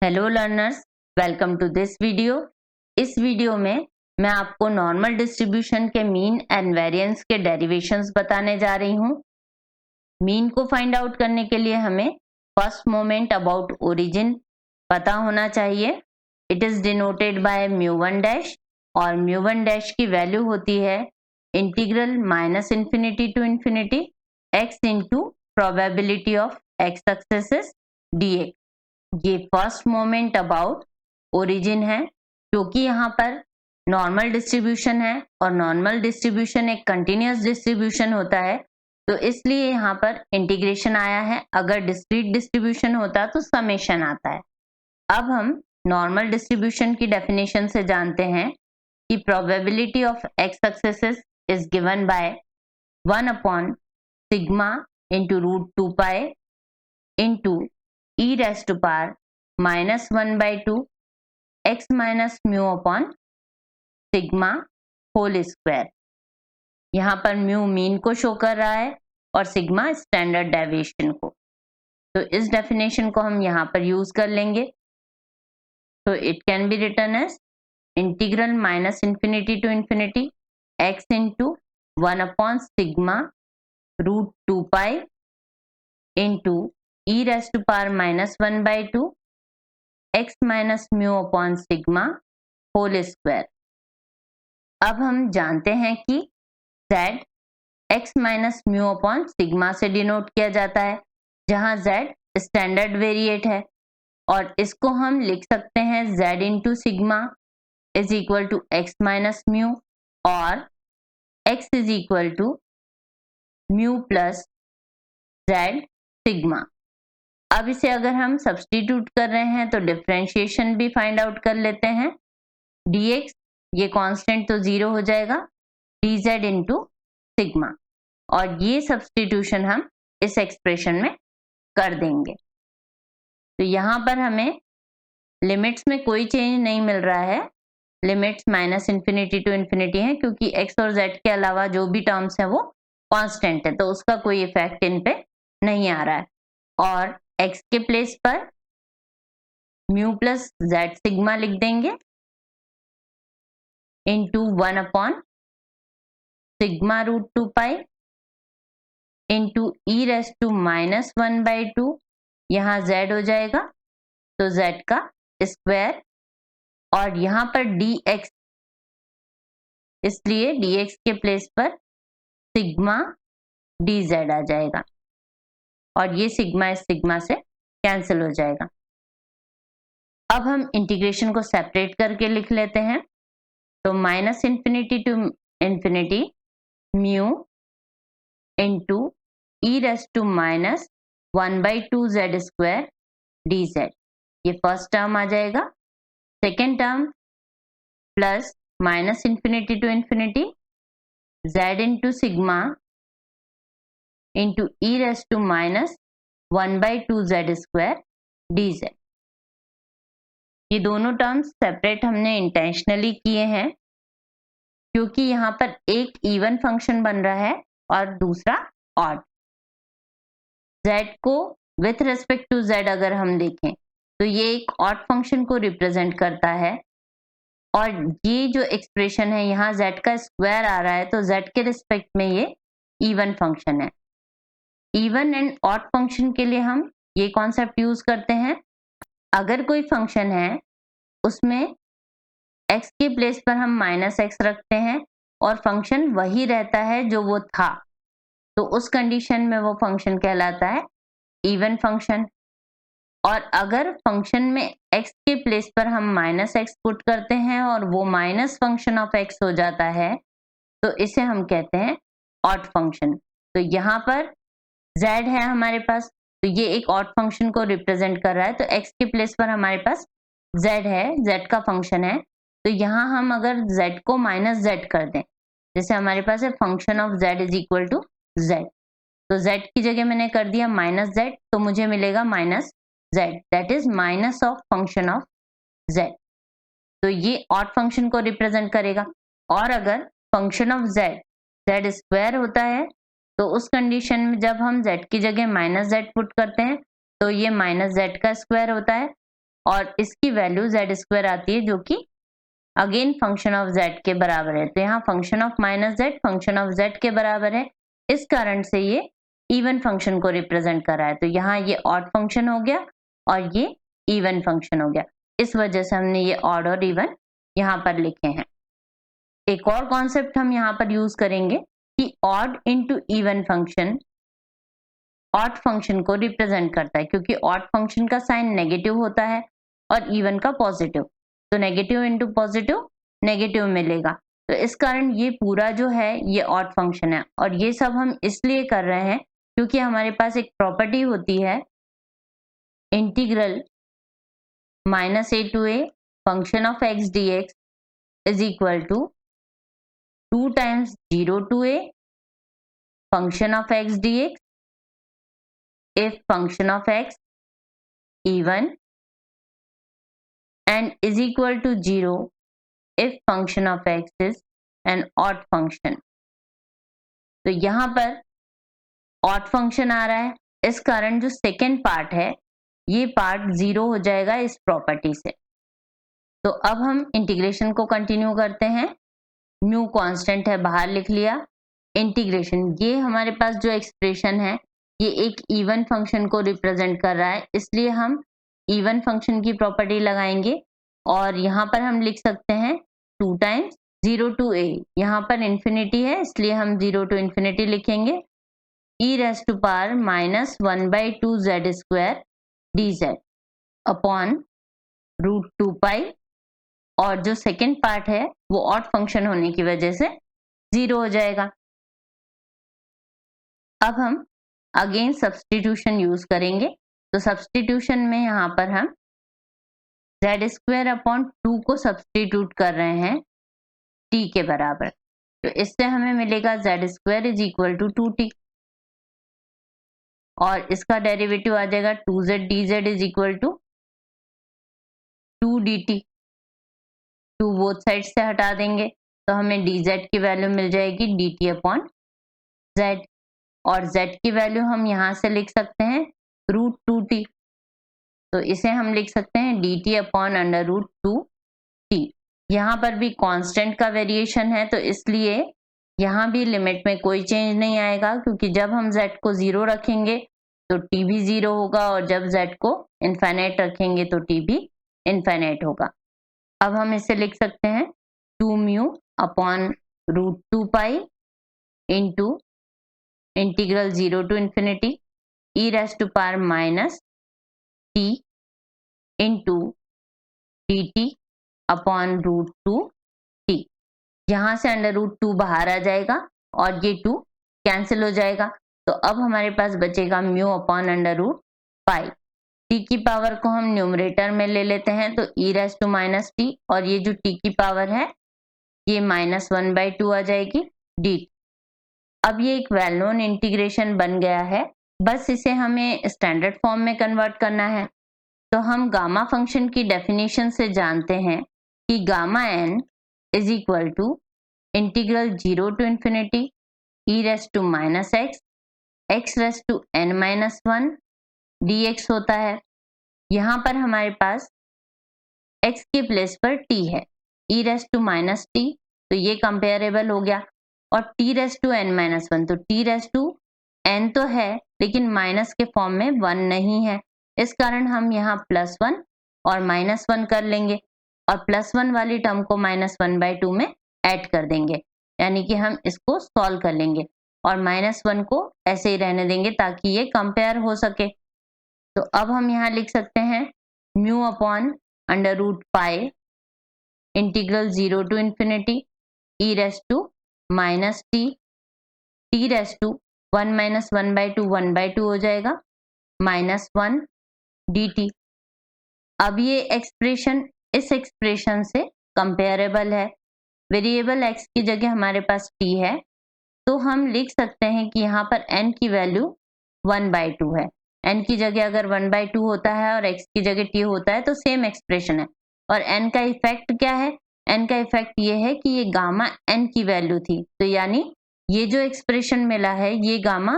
Hello learners, welcome to this video. इस video में मैं आपको नॉर्मल डिस्ट्रीब्यूशन के मीन एंड वेरिएंस के डेरिवेशंस बताने जा रही हूँ। मीन को फाइंड आउट करने के लिए हमें फर्स्ट मोमेंट अबाउट ओरिजिन पता होना चाहिए। It is denoted by mu one dash और म्यू1 डैश की वैल्यू होती है integral minus infinity to infinity x into probability of x successes dx। ये फर्स्ट मोमेंट अबाउट ओरिजिन है क्योंकि यहाँ पर नॉर्मल डिस्ट्रीब्यूशन है और नॉर्मल डिस्ट्रीब्यूशन एक कंटिन्यूअस डिस्ट्रीब्यूशन होता है, तो इसलिए यहाँ पर इंटीग्रेशन आया है। अगर डिस्क्रीट डिस्ट्रीब्यूशन होता तो समेशन आता है। अब हम नॉर्मल डिस्ट्रीब्यूशन की डेफिनेशन से जानते हैं कि probability of x successes is given by 1 upon sigma into root 2 pi into e raised to power minus 1 by 2 x minus mu upon sigma whole square। यहाँ पर म्यू मीन को show कर रहा है और सिग्मा स्टैंडर्ड डेविएशन को, तो इस डेफिनेशन को हम यहाँ पर यूज कर लेंगे। तो it can be written as integral minus infinity to infinity x into 1 upon sigma root 2 pi into e raised to power minus 1 by 2 x minus mu upon sigma whole square। अब हम जानते हैं कि z x minus mu upon sigma से denote किया जाता है, जहां z स्टैंडर्ड वेरिएट है, और इसको हम लिख सकते हैं z into sigma is equal to x minus mu और x is equal to mu plus z sigma. अब इसे अगर हम सब्स्टिट्यूट कर रहे हैं तो डिफरेंशिएशन भी फाइंड आउट कर लेते हैं। dx ये कांस्टेंट तो 0 हो जाएगा, dz इंटू सिग्मा, और ये सब्स्टिट्यूशन हम इस एक्सप्रेशन में कर देंगे। तो यहाँ पर हमें लिमिट्स में कोई चेंज नहीं मिल रहा है, limits minus infinity to infinity है क्योंकि x और z के अलावा जो भी टर्म्स है वो कांस्टेंट है, तो उसका कोई इफेक्ट इन पे नहीं आ रहा है। और x के प्लेस पर म्यू प्लस z सिग्मा लिख देंगे into 1 upon sigma root 2 pi into e raise to minus 1 by 2, यहाँ z हो जाएगा तो z का स्क्वायर, और यहाँ पर dx, इसलिए dx के प्लेस पर सिग्मा dz आ जाएगा और ये सिग्मा इस सिग्मा से कैंसिल हो जाएगा। अब हम इंटीग्रेशन को सेपरेट करके लिख लेते हैं। तो minus infinity to infinity mu into e raise to minus 1 by 2 z square d z, ये फर्स्ट टर्म आ जाएगा। Second term plus minus infinity to infinity z into sigma into e raise to minus 1 by 2 z square d z. ये दोनों terms separate हमने intentionally किए हैं क्योंकि यहाँ पर एक इवन फंक्शन बन रहा है और दूसरा ऑड। z को विथ रेस्पेक्ट टू z अगर हम देखें तो ये एक ऑड फंक्शन को रिप्रेजेंट करता है, और ये जो एक्सप्रेशन है यहाँ z का स्क्वायर आ रहा है तो z के रिस्पेक्ट में ये इवन फंक्शन है। इवन एंड ऑड फंक्शन के लिए हम ये कॉन्सेप्ट यूज करते हैं। अगर कोई फंक्शन है उसमें x के प्लेस पर हम माइनस x रखते हैं और फंक्शन वही रहता है जो वो था, तो उस कंडीशन में वो फंक्शन कहलाता है इवन फंक्शन। और अगर फंक्शन में x के प्लेस पर हम माइनस x पुट करते हैं और वो माइनस फंक्शन ऑफ x हो जाता है तो इसे हम कहते हैं ऑड फंक्शन। तो यहाँ पर z है हमारे पास, तो ये एक ऑड फंक्शन को रिप्रेजेंट कर रहा है, तो x के प्लेस पर हमारे पास z है, z का फंक्शन है, तो यहाँ हम अगर z को माइनस z कर दें, जैसे हमारे पास है function of z is equal to z, तो z की जगह मैंने कर दिया माइनस z, तो मुझे मिलेगा minus z, that is minus of function of z। तो ये ऑड फंक्शन को रिप्रेजेंट करेगा। और अगर फंक्शन ऑफ z स्क्वायर होता है तो उस कंडीशन में जब हम z की जगह माइनस z पुट करते हैं तो ये माइनस z का स्क्वायर होता है, और इसकी वैल्यू z स्क्वायर आती है, जो कि अगेन फंक्शन ऑफ z के बराबर है। तो यहाँ function of minus z function of z के बराबर है, इस कारण से ये इवन फंक्शन को रिप्रेजेंट कर रहा है। तो यहाँ ये ऑड फंक्शन हो गया और ये इवन फंक्शन हो गया। इस वजह से हमने ये ऑड और इवन यहाँ पर लिखे हैं। एक और कॉन्सेप्ट हम यहाँ पर यूज करेंगे कि odd into even function odd function को रिप्रेजेंट करता है, क्योंकि ऑड फंक्शन का साइन नेगेटिव होता है और इवन का पॉजिटिव। तो नेगेटिव इंटू पॉजिटिव नेगेटिव मिलेगा। तो इस कारण ये पूरा जो है ये ऑड फंक्शन है। और ये सब हम इसलिए कर रहे हैं क्योंकि हमारे पास एक प्रॉपर्टी होती है integral minus a to a function of x dx is equal to 2 times 0 to a function of x dx if function of x even and is equal to 0 if function of x is an odd function। तो यहां पर odd function आ रहा है, इस कारण जो second part है ये पार्ट 0 हो जाएगा इस प्रॉपर्टी से। तो अब हम इंटीग्रेशन को कंटिन्यू करते हैं। न्यू कांस्टेंट है, बाहर लिख लिया। इंटीग्रेशन, ये हमारे पास जो एक्सप्रेशन है ये एक इवन फंक्शन को रिप्रेजेंट कर रहा है, इसलिए हम इवन फंक्शन की प्रॉपर्टी लगाएंगे। और यहाँ पर हम लिख सकते हैं 2 टाइम्स 0 टू a, यहाँ पर इन्फिनिटी है इसलिए हम 0 टू इन्फिनिटी लिखेंगे, e raise to power minus 1/2 z square dz upon root 2 pi. और जो सेकेंड पार्ट है वो ऑड फंक्शन होने की वजह से 0 हो जाएगा। अब हम अगेन सब्स्टिट्यूशन यूज करेंगे। तो सब्स्टिट्यूशन में यहाँ पर हम z स्क्वायर अपॉन 2 को सब्स्टिट्यूट कर रहे हैं t के बराबर। तो इससे हमें मिलेगा z square is equal to 2t और इसका डेरिवेटिव आ जाएगा 2z dz is equal to 2 dt। 2 both side से हटा देंगे तो हमें dz की वैल्यू मिल जाएगी dt अपॉन z। और z की वैल्यू हम यहाँ से लिख सकते हैं रूट 2t। तो इसे हम लिख सकते हैं dt upon under root 2t। यहाँ पर भी कांस्टेंट का वेरिएशन है, तो इसलिए यहाँ भी लिमिट में कोई चेंज नहीं आएगा, क्योंकि जब हम z को 0 रखेंगे तो t भी 0 होगा और जब z को इनफाइनाइट रखेंगे तो t भी इनफाइनाइट होगा। अब हम इसे लिख सकते हैं 2 mu upon root 2 pi into integral 0 to infinity e raise to power minus t into dt upon root 2t। यहाँ से अंडर रूट 2 बाहर आ जाएगा और ये 2 कैंसिल हो जाएगा। तो अब हमारे पास बचेगा mu upon under root pi. t की पावर को हम न्यूमरेटर में ले लेते हैं तो e raise to minus t और ये जो t की पावर है ये माइनस 1/2 आ जाएगी dt। अब ये एक वेल नोन इंटीग्रेशन बन गया है, बस इसे हमें स्टैंडर्ड फॉर्म में कन्वर्ट करना है। तो हम गामा फंक्शन की डेफिनेशन से जानते हैं कि gamma n is equal to integral 0 to infinity e raise to minus x raise to n minus 1 dx होता है। यहाँ पर हमारे पास x के प्लेस पर t है, e raise to minus t, तो ये कंपेरेबल हो गया। और t raise to n minus 1, तो t रेज़ टू n तो है लेकिन माइनस के फॉर्म में 1 नहीं है, इस कारण हम यहाँ +1 और -1 कर लेंगे और +1 वाली टर्म को -1/2 में ऐड कर देंगे, यानी कि हम इसको सॉल्व कर लेंगे और -1 को ऐसे ही रहने देंगे ताकि ये कंपेयर हो सके। तो अब हम यहाँ लिख सकते हैं mu upon under root pi integral 0 to infinity e raise to minus t raise to 1 minus 1/2 1/2 हो जाएगा -1 dt। अब ये एक्सप्रेशन इस एक्सप्रेशन से कंपेरेबल है। वेरिएबल x की जगह हमारे पास t है, तो हम लिख सकते हैं कि यहाँ पर n की वैल्यू 1/2 है। n की जगह अगर 1/2 होता है और x की जगह t होता है तो सेम एक्सप्रेशन है। और n का इफेक्ट क्या है? n का इफेक्ट ये है कि ये गामा n की वैल्यू थी, तो यानी ये जो एक्सप्रेशन मिला है ये गामा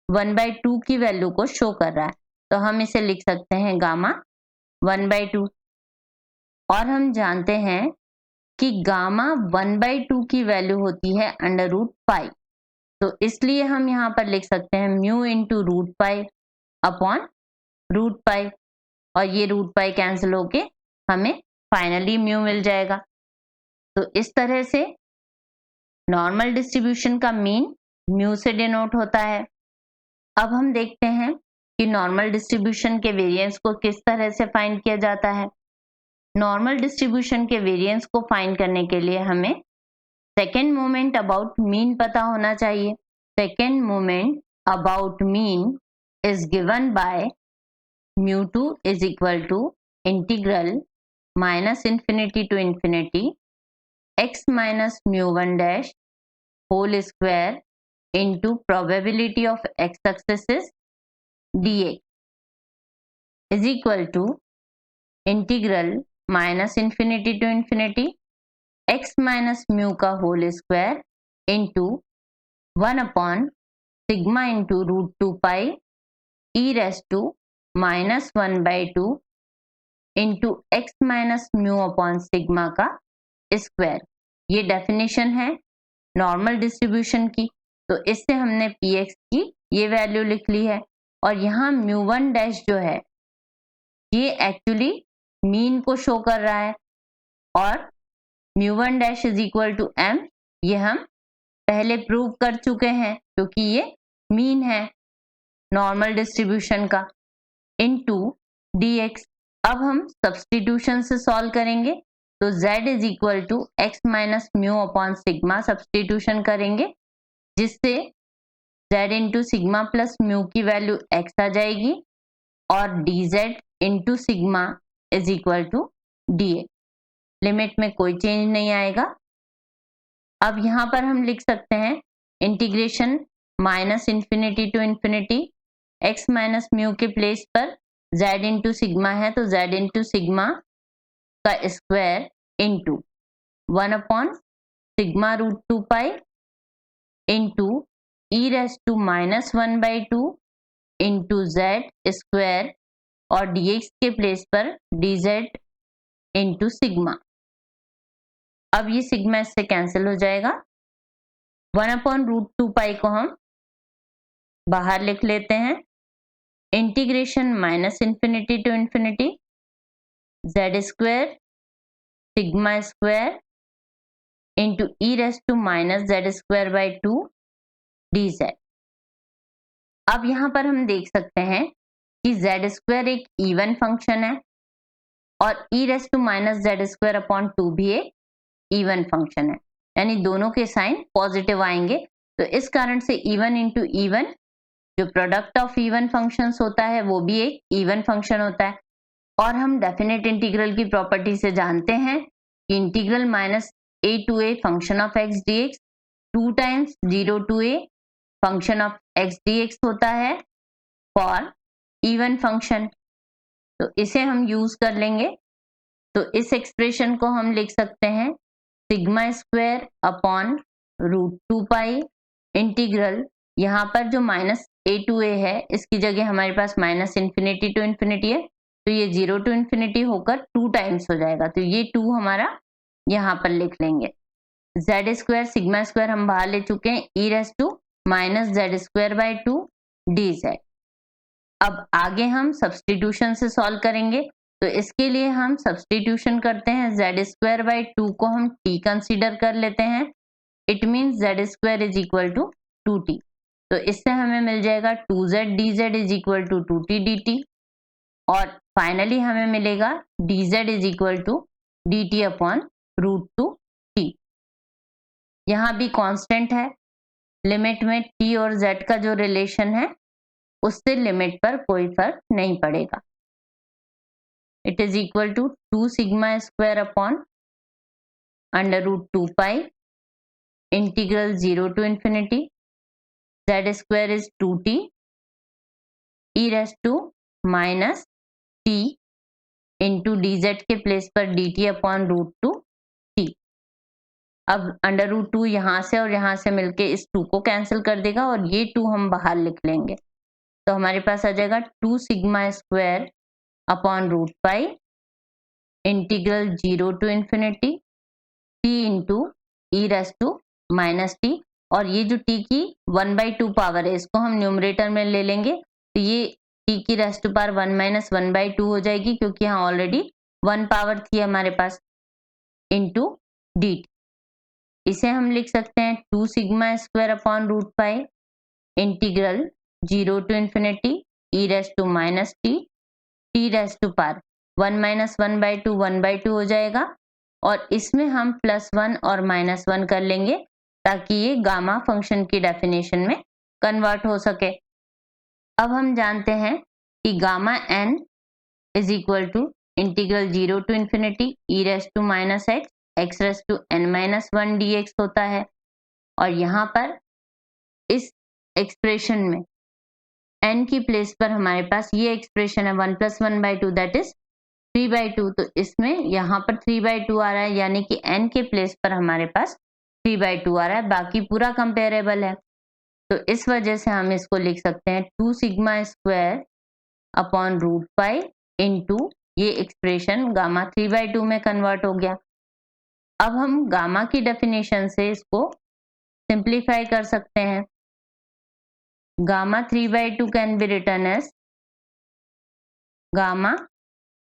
1/2 की वैल्यू को शो कर रहा है। तो हम इसे लिख सकते हैं गामा 1/2 और हम जानते हैं कि गामा 1/2 की वैल्यू होती है √π। तो इसलिए हम यहाँ पर लिख सकते हैं म्यू इंटू √π अपॉन √π और ये √π कैंसिल होके हमें फाइनली म्यू मिल जाएगा। तो इस तरह से नॉर्मल डिस्ट्रीब्यूशन का मीन म्यू से डिनोट होता है। अब हम देखते हैं कि नॉर्मल डिस्ट्रीब्यूशन के वेरिएंस को किस तरह से फाइंड किया जाता है। नॉर्मल डिस्ट्रीब्यूशन के वेरिएंस को फाइंड करने के लिए हमें सेकेंड मोमेंट अबाउट मीन पता होना चाहिए। Second moment about mean is given by μ2 is equal to integral -∞ to infinity x minus μ1 dash whole square into probability of x successes dx is equal to integral -∞ to infinity x minus μ का whole square into 1 upon sigma into √2 pi e raised to -1/2 into x minus mu upon sigma का square. ये definition है normal distribution की। तो इससे हमने px की ये वैल्यू लिख ली है और यहाँ μ1 डैश जो है ये एक्चुअली मीन को शो कर रहा है और μ1 dash is equal to m, ये हम पहले प्रूव कर चुके हैं क्योंकि ये मीन है नॉर्मल डिस्ट्रीब्यूशन का इनटू dx। अब हम सब्स्टिट्यूशन से सॉल्व करेंगे तो z is equal to x minus mu upon sigma substitution करेंगे जिससे z into sigma plus mu की वैल्यू x आ जाएगी और dz into sigma is equal to dx। Limit में कोई चेंज नहीं आएगा। अब यहाँ पर हम लिख सकते हैं integration -∞ to infinity x minus mu के प्लेस पर z इंटू सिग्मा है तो z इंटू सिग्मा का square into 1 upon sigma √2 pi into e raise to -1/2 into z square और dx के प्लेस पर dz इंटू सिग्मा। अब ये सिग्मा इससे कैंसिल हो जाएगा। 1 अपॉन √2 पाई को हम बाहर लिख लेते हैं। Integration -∞ to infinity z square sigma square into e raise to -z²/2 dz। अब यहाँ पर हम देख सकते हैं कि z² एक इवन फंक्शन है और e रेस टू -z²/2 भी एक इवन फंक्शन है, यानी दोनों के साइन पॉजिटिव आएंगे। तो इस कारण से इवन इंटू इवन जो प्रोडक्ट ऑफ इवन फंक्शंस होता है वो भी एक इवन फंक्शन होता है। और हम डेफिनेट इंटीग्रल की प्रॉपर्टी से जानते हैं कि integral -a to a function of x dx 2 times 0 to a function of x dx होता है फॉर इवन फंक्शन। तो इसे हम यूज कर लेंगे। तो इस एक्सप्रेशन को हम लिख सकते हैं sigma square upon √2 pi integral, यहाँ पर जो -a to a है इसकी जगह हमारे पास -∞ to infinity है तो ये 0 to infinity होकर 2 टाइम्स हो जाएगा। तो ये 2 हमारा यहाँ पर लिख लेंगे। z स्क्वायर सिग्मा स्क्वायर हम बाहर ले चुके हैं e raise to -z²/2 dz। अब आगे हम सब्स्टिट्यूशन से सॉल्व करेंगे। तो इसके लिए हम सब्स्टिट्यूशन करते हैं। z²/2 को हम t कंसीडर कर लेते हैं। It means z² is equal to 2t। तो इससे हमें मिल जाएगा 2z dz is equal to 2t dt और फाइनली हमें मिलेगा dz is equal to dt upon √2t। यहाँ भी कांस्टेंट है, लिमिट में t और z का जो रिलेशन है उससे लिमिट पर कोई फर्क नहीं पड़ेगा। It is equal to 2 sigma square upon √2 pi integral 0 to infinity z square is 2t e raise to -t into dz के प्लेस पर dt अपॉन √2t। अब √2 यहाँ से और यहाँ से मिलके इस 2 को कैंसिल कर देगा और ये 2 हम बाहर लिख लेंगे। तो हमारे पास आ जाएगा 2 sigma square upon root pi integral 0 to infinity t into e raise to minus t, और ये जो t की 1/2 पावर है इसको हम न्यूमरेटर में ले लेंगे, तो ये t की रेस टू पावर 1 माइनस 1/2 हो जाएगी, क्योंकि यहाँ ऑलरेडी 1 पावर थी हमारे पास, इंटू डी। इसे हम लिख सकते हैं 2 sigma square upon root pi integral 0 to infinity e raise to minus t raise to power 1 minus 1/2 1/2 हो जाएगा, और इसमें हम +1 और -1 कर लेंगे ताकि ये गामा फंक्शन की डेफिनेशन में कन्वर्ट हो सके। अब हम जानते हैं कि gamma n is equal to integral 0 to infinity e raise to minus x raise to n-1 dx होता है, और यहाँ पर इस एक्सप्रेशन में n की प्लेस पर हमारे पास ये एक्सप्रेशन है 1 + 1/2 दैट इज 3/2, तो इसमें यहाँ पर 3/2 आ रहा है, यानी कि n के प्लेस पर हमारे पास 3/2 आ रहा है, बाकी पूरा कंपेरेबल है। तो इस वजह से हम इसको लिख सकते हैं 2 sigma square upon root pi into ये एक्सप्रेशन गामा 3/2 में कन्वर्ट हो गया। अब हम गामा की डेफिनेशन से इसको सिंप्लीफाई कर सकते हैं। Gamma 3/2 can be written as gamma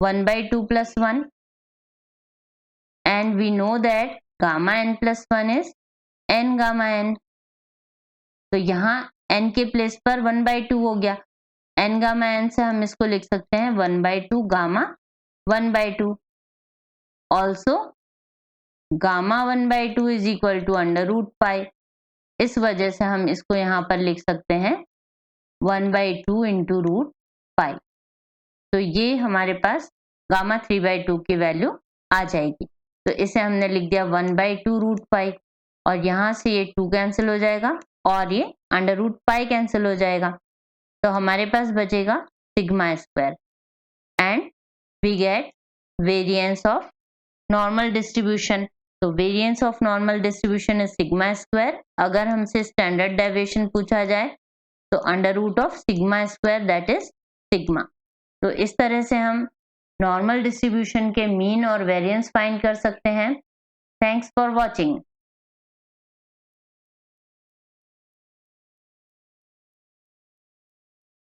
1/2 plus 1, and we know that gamma n plus 1 is n gamma n, तो यहाँ n के प्लेस पर 1/2 हो गया, n gamma n से हम इसको लिख सकते हैं 1/2 gamma 1/2, also gamma 1/2 is equal to under root pi, इस वजह से हम इसको यहाँ पर लिख सकते हैं 1/2 इंटू रूट पाई, तो ये हमारे पास गामा 3/2 की वैल्यू आ जाएगी। तो इसे हमने लिख दिया 1/2 रूट पाई, और यहाँ से ये 2 कैंसिल हो जाएगा और ये अंडर रूट पाई कैंसिल हो जाएगा, तो हमारे पास बचेगा sigma square, and we get variance of normal distribution. तो variance of normal distribution is sigma square. अगर हमसे स्टैंडर्ड डेविएशन पूछा जाए तो under root of sigma square that is sigma. तो इस तरह से हम नॉर्मल डिस्ट्रीब्यूशन के मीन और वेरिएंस फाइंड कर सकते हैं। Thanks for watching.